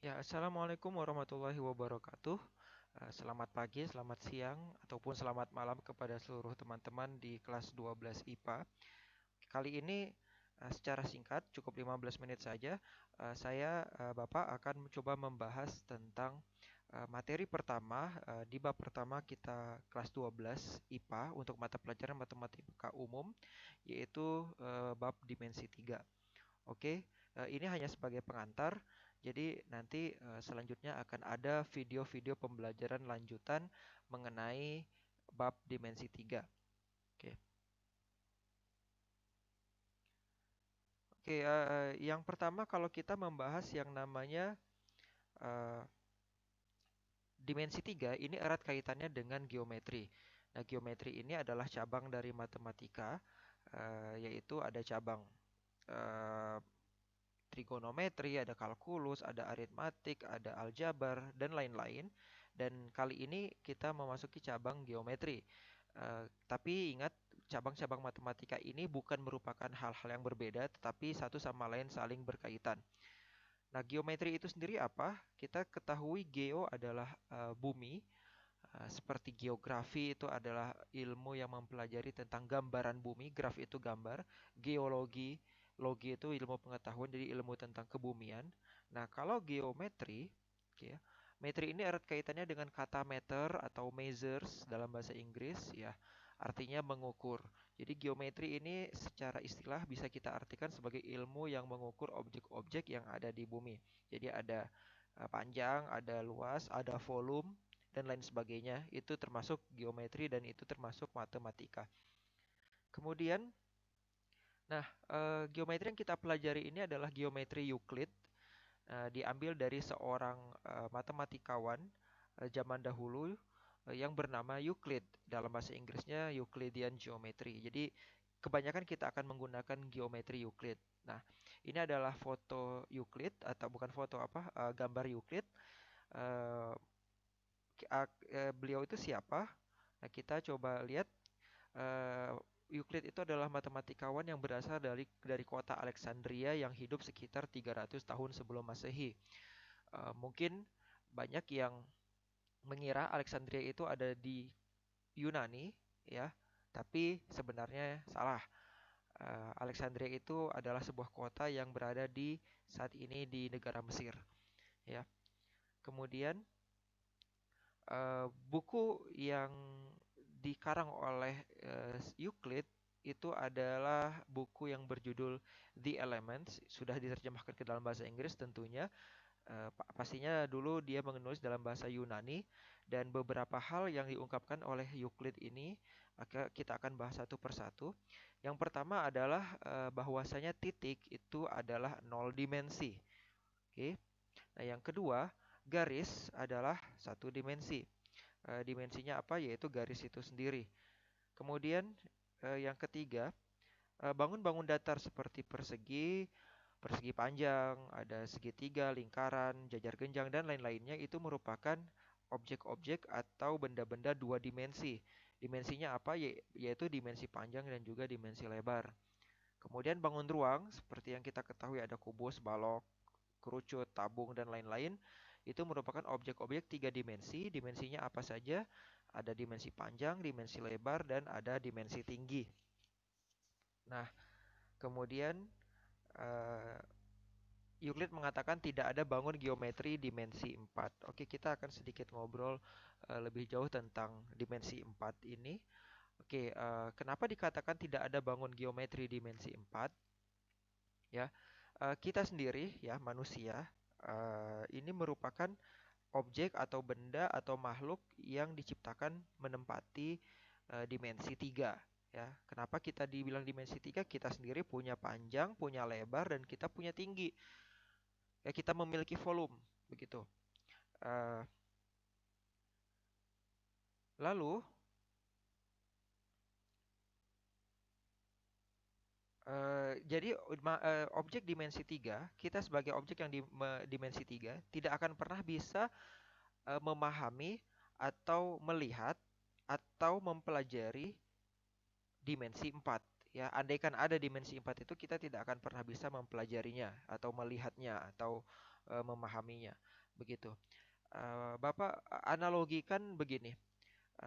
Ya, Assalamualaikum warahmatullahi wabarakatuh. Selamat pagi, selamat siang, ataupun selamat malam kepada seluruh teman-teman di kelas 12 IPA. Kali ini secara singkat, cukup 15 menit saja, Bapak akan mencoba membahas tentang materi pertama di bab pertama kita kelas 12 IPA untuk mata pelajaran matematika umum, yaitu bab dimensi 3. Oke, ini hanya sebagai pengantar. Jadi nanti selanjutnya akan ada video-video pembelajaran lanjutan mengenai bab dimensi 3. Oke. Oke, yang pertama kalau kita membahas yang namanya eh, dimensi 3 ini erat kaitannya dengan geometri. Nah, geometri ini adalah cabang dari matematika, yaitu ada cabang eh, trigonometri, ada kalkulus, ada aritmatik, ada aljabar, dan lain-lain. Dan kali ini kita memasuki cabang geometri. Tapi ingat, cabang-cabang matematika ini bukan merupakan hal-hal yang berbeda, tetapi satu sama lain saling berkaitan. Nah, geometri itu sendiri apa? Kita ketahui geo adalah bumi, seperti geografi itu adalah ilmu yang mempelajari tentang gambaran bumi, graf itu gambar, geologi, logi itu ilmu pengetahuan, jadi ilmu tentang kebumian. Nah, kalau geometri, ya, metri ini erat kaitannya dengan kata meter atau measures dalam bahasa Inggris, ya, artinya mengukur. Jadi geometri ini secara istilah bisa kita artikan sebagai ilmu yang mengukur objek-objek yang ada di bumi. Jadi ada panjang, ada luas, ada volume, dan lain sebagainya. Itu termasuk geometri dan itu termasuk matematika. Kemudian, geometri yang kita pelajari ini adalah geometri Euclid, diambil dari seorang matematikawan zaman dahulu yang bernama Euclid. Dalam bahasa Inggrisnya Euclidean Geometry. Jadi, kebanyakan kita akan menggunakan geometri Euclid. Nah, ini adalah foto Euclid atau bukan foto apa, gambar Euclid. Eh, Beliau itu siapa? Nah, kita coba lihat. eh, Euclid itu adalah matematikawan yang berasal dari kota Alexandria yang hidup sekitar 300 tahun sebelum Masehi. Mungkin banyak yang mengira Alexandria itu ada di Yunani, ya, tapi sebenarnya salah. Alexandria itu adalah sebuah kota yang berada di saat ini di negara Mesir, ya. Kemudian buku yang dikarang oleh Euclid itu adalah buku yang berjudul The Elements, sudah diterjemahkan ke dalam bahasa Inggris tentunya. Pastinya dulu dia menulis dalam bahasa Yunani, dan beberapa hal yang diungkapkan oleh Euclid ini kita akan bahas satu persatu. Yang pertama adalah bahwasanya titik itu adalah nol dimensi. Oke. Nah, yang kedua, garis adalah satu dimensi. Dimensinya apa? Yaitu garis itu sendiri. Kemudian yang ketiga, bangun-bangun datar seperti persegi, persegi panjang, ada segitiga, lingkaran, jajar genjang, dan lain-lainnya itu merupakan objek-objek atau benda-benda dua dimensi. Dimensinya apa? Yaitu dimensi panjang dan juga dimensi lebar. Kemudian bangun ruang, seperti yang kita ketahui ada kubus, balok, kerucut, tabung, dan lain-lain. Itu merupakan objek-objek tiga dimensi. Dimensinya apa saja? Ada dimensi panjang, dimensi lebar, dan ada dimensi tinggi. Nah, kemudian eh, Euclid mengatakan tidak ada bangun geometri dimensi 4. Oke, kita akan sedikit ngobrol lebih jauh tentang dimensi 4 ini. Oke, kenapa dikatakan tidak ada bangun geometri dimensi 4? Ya, kita sendiri ya manusia ini merupakan objek atau benda atau makhluk yang diciptakan menempati dimensi 3. Ya, kenapa kita dibilang dimensi 3? Kita sendiri punya panjang, punya lebar, dan kita punya tinggi. Ya, kita memiliki volume, begitu. Eh, Lalu, jadi objek dimensi 3, kita sebagai objek yang dimensi 3 tidak akan pernah bisa memahami atau melihat atau mempelajari dimensi 4. Ya, andaikan ada dimensi 4 itu kita tidak akan pernah bisa mempelajarinya atau melihatnya atau memahaminya. begitu. Bapak analogikan begini,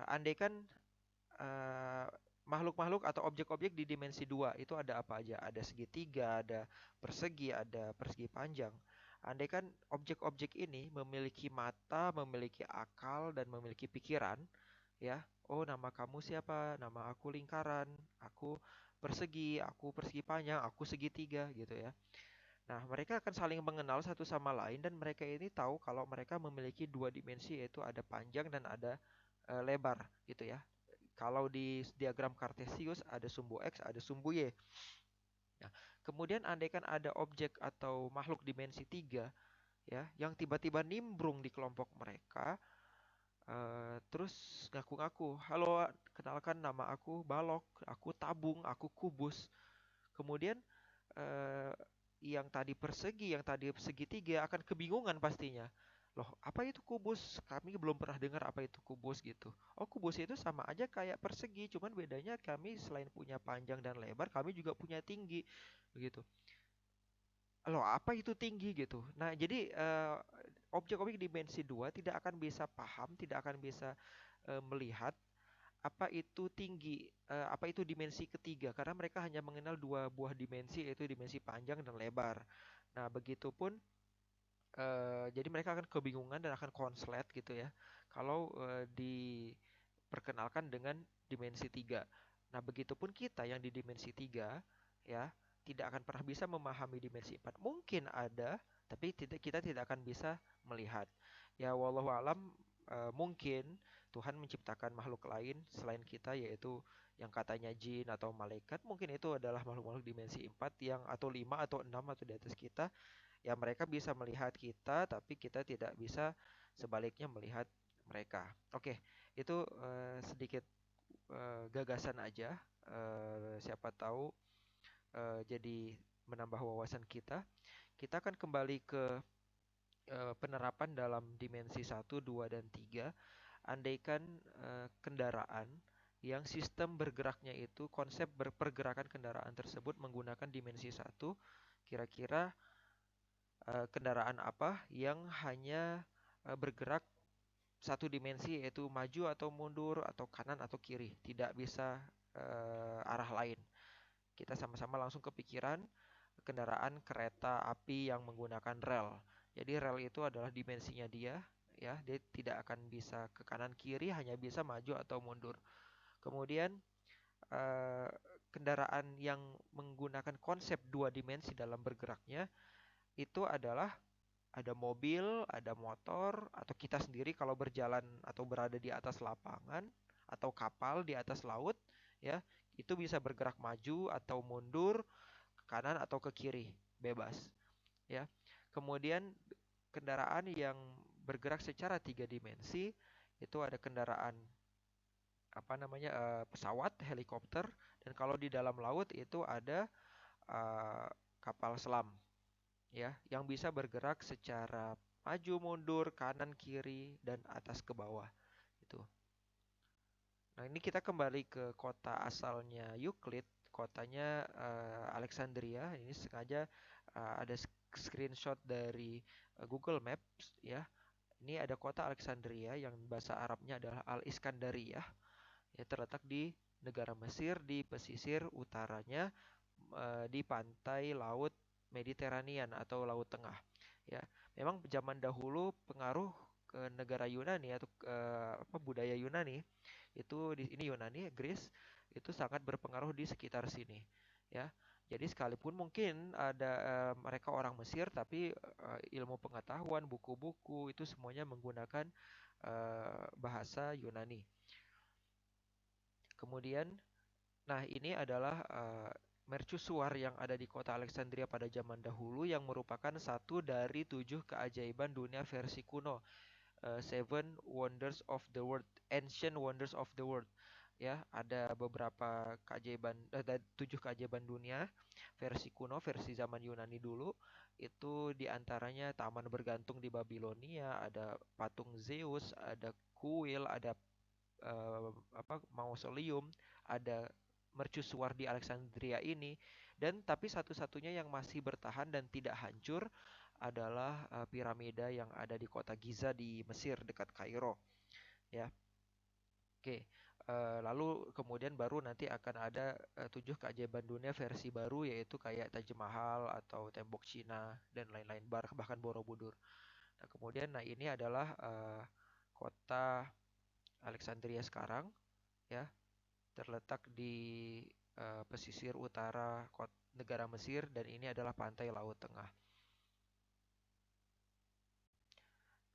andaikan eh, makhluk-makhluk atau objek-objek di dimensi dua itu ada apa aja? Ada segitiga, ada persegi panjang. Andaikan objek-objek ini memiliki mata, memiliki akal, dan memiliki pikiran, ya. Oh, nama kamu siapa? Nama aku lingkaran, aku persegi panjang, aku segitiga, gitu ya. Nah, mereka akan saling mengenal satu sama lain dan mereka ini tahu kalau mereka memiliki dua dimensi yaitu ada panjang dan ada lebar, gitu ya. Kalau di diagram Kartesius ada sumbu X, ada sumbu Y. Nah, kemudian andaikan ada objek atau makhluk dimensi 3 ya yang tiba-tiba nimbrung di kelompok mereka, terus ngaku-ngaku, halo, kenalkan nama aku balok, aku tabung, aku kubus. Kemudian eh, yang tadi persegi, yang tadi segitiga akan kebingungan pastinya. Loh, apa itu kubus? Kami belum pernah dengar apa itu kubus gitu. Oh, kubus itu sama aja kayak persegi, cuman bedanya kami selain punya panjang dan lebar, kami juga punya tinggi begitu. Loh, apa itu tinggi gitu? Nah, jadi objek-objek dimensi 2 tidak akan bisa paham, tidak akan bisa melihat apa itu tinggi, apa itu dimensi ketiga, karena mereka hanya mengenal dua buah dimensi, yaitu dimensi panjang dan lebar. Nah, begitupun jadi mereka akan kebingungan dan akan konslet gitu ya, kalau diperkenalkan dengan dimensi tiga. Nah, begitupun kita yang di dimensi tiga ya, tidak akan pernah bisa memahami dimensi empat. Mungkin ada, tapi kita tidak akan bisa melihat. Ya, wallahu alam, mungkin Tuhan menciptakan makhluk lain selain kita, yaitu yang katanya jin atau malaikat. Mungkin itu adalah makhluk-makhluk dimensi 4 yang atau 5 atau 6 atau di atas kita. Ya, mereka bisa melihat kita, tapi kita tidak bisa sebaliknya melihat mereka. Oke, itu sedikit gagasan aja. Siapa tahu jadi menambah wawasan kita. Kita akan kembali ke penerapan dalam dimensi satu, 2, dan 3. Andaikan kendaraan yang sistem bergeraknya itu, konsep pergerakan kendaraan tersebut menggunakan dimensi satu, kira-kira kendaraan apa yang hanya bergerak satu dimensi, yaitu maju atau mundur atau kanan atau kiri, tidak bisa arah lain. Kita sama-sama langsung kepikiran kendaraan kereta api yang menggunakan rel. Jadi rel itu adalah dimensinya dia, ya, dia tidak akan bisa ke kanan kiri, hanya bisa maju atau mundur. Kemudian eh, kendaraan yang menggunakan konsep dua dimensi dalam bergeraknya itu adalah ada mobil, ada motor, atau kita sendiri kalau berjalan atau berada di atas lapangan atau kapal di atas laut, ya, itu bisa bergerak maju atau mundur, ke kanan atau ke kiri, bebas, ya. Kemudian kendaraan yang bergerak secara tiga dimensi itu ada kendaraan apa namanya, pesawat, helikopter, dan kalau di dalam laut itu ada eh, kapal selam, ya, yang bisa bergerak secara maju mundur, kanan kiri, dan atas ke bawah itu. Nah, ini kita kembali ke kota asalnya Euclid, kotanya Alexandria. Ini sengaja ada screenshot dari Google Maps ya. Ini ada kota Alexandria yang bahasa Arabnya adalah Al-Iskandariyah, ya, terletak di negara Mesir di pesisir utaranya, di pantai Laut Mediterranean atau Laut Tengah. Ya, memang zaman dahulu pengaruh ke negara Yunani atau apa, budaya Yunani itu di ini Yunani, Greece itu sangat berpengaruh di sekitar sini. Ya, jadi sekalipun mungkin ada mereka orang Mesir, tapi ilmu pengetahuan, buku-buku itu semuanya menggunakan bahasa Yunani. Kemudian, nah, ini adalah mercusuar yang ada di kota Alexandria pada zaman dahulu yang merupakan satu dari 7 keajaiban dunia versi kuno. Seven Wonders of the World, Ancient Wonders of the World. Ya, ada beberapa keajaiban, ada 7 keajaiban dunia versi kuno, versi zaman Yunani dulu. Itu diantaranya taman bergantung di Babilonia, ada patung Zeus, ada kuil, ada apa, mausoleum, ada mercusuar di Alexandria ini, dan tapi satu-satunya yang masih bertahan dan tidak hancur adalah piramida yang ada di kota Giza di Mesir dekat Kairo, ya. Oke, lalu kemudian baru nanti akan ada tujuh keajaiban dunia versi baru, yaitu kayak Taj Mahal atau tembok Cina dan lain-lain, bahkan Borobudur. Nah, kemudian nah ini adalah kota Alexandria sekarang, ya, terletak di pesisir utara negara Mesir, dan ini adalah pantai Laut Tengah.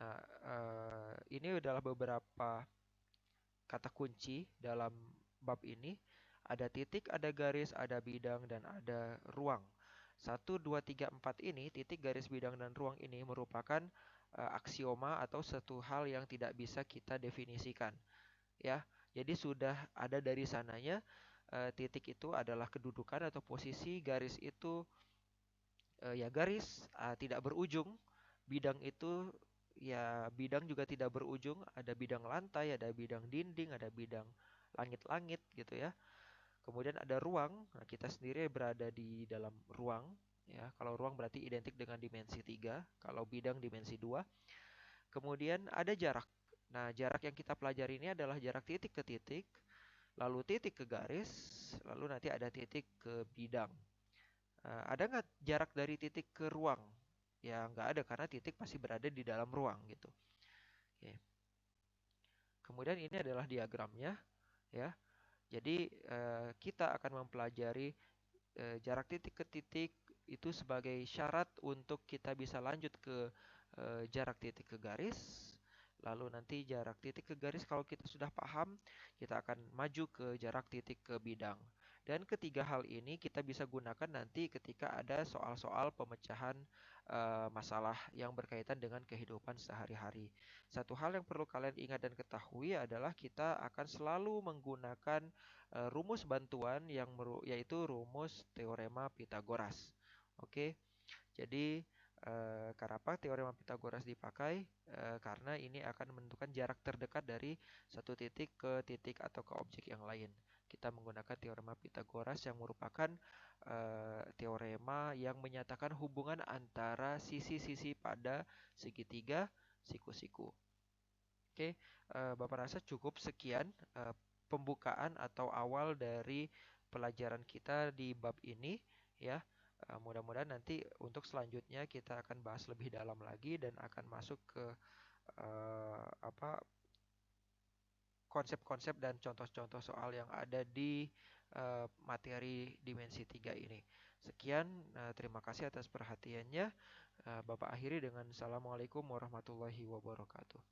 Nah, ini adalah beberapa kata kunci dalam bab ini. Ada titik, ada garis, ada bidang, dan ada ruang. Satu, 2, 3, 4 ini, titik, garis, bidang, dan ruang ini merupakan aksioma atau satu hal yang tidak bisa kita definisikan. Ya, jadi sudah ada dari sananya. Titik itu adalah kedudukan atau posisi, garis itu ya garis tidak berujung, bidang itu ya bidang juga tidak berujung, ada bidang lantai, ada bidang dinding, ada bidang langit-langit gitu ya. Kemudian ada ruang, nah kita sendiri berada di dalam ruang ya. Kalau ruang berarti identik dengan dimensi 3, kalau bidang dimensi 2. Kemudian ada jarak. Nah, jarak yang kita pelajari ini adalah jarak titik ke titik, lalu titik ke garis, lalu nanti ada titik ke bidang. Ada nggak jarak dari titik ke ruang? Ya nggak ada, karena titik pasti berada di dalam ruang gitu. Oke. Kemudian ini adalah diagramnya ya. Jadi kita akan mempelajari jarak titik ke titik itu sebagai syarat untuk kita bisa lanjut ke jarak titik ke garis. Lalu nanti jarak titik ke garis kalau kita sudah paham, kita akan maju ke jarak titik ke bidang. Dan ketiga hal ini kita bisa gunakan nanti ketika ada soal-soal pemecahan masalah yang berkaitan dengan kehidupan sehari-hari. Satu hal yang perlu kalian ingat dan ketahui adalah kita akan selalu menggunakan rumus bantuan yaitu rumus teorema Pitagoras. Oke. Jadi kenapa teorema Pitagoras dipakai? Karena ini akan menentukan jarak terdekat dari satu titik ke titik atau ke objek yang lain. Kita menggunakan teorema Pitagoras yang merupakan teorema yang menyatakan hubungan antara sisi-sisi pada segitiga siku-siku. Oke, Bapak rasa cukup sekian pembukaan atau awal dari pelajaran kita di bab ini ya. Mudah-mudahan nanti untuk selanjutnya kita akan bahas lebih dalam lagi dan akan masuk ke apa konsep-konsep dan contoh-contoh soal yang ada di materi dimensi 3 ini. Sekian, terima kasih atas perhatiannya. Bapak akhiri dengan Assalamualaikum warahmatullahi wabarakatuh.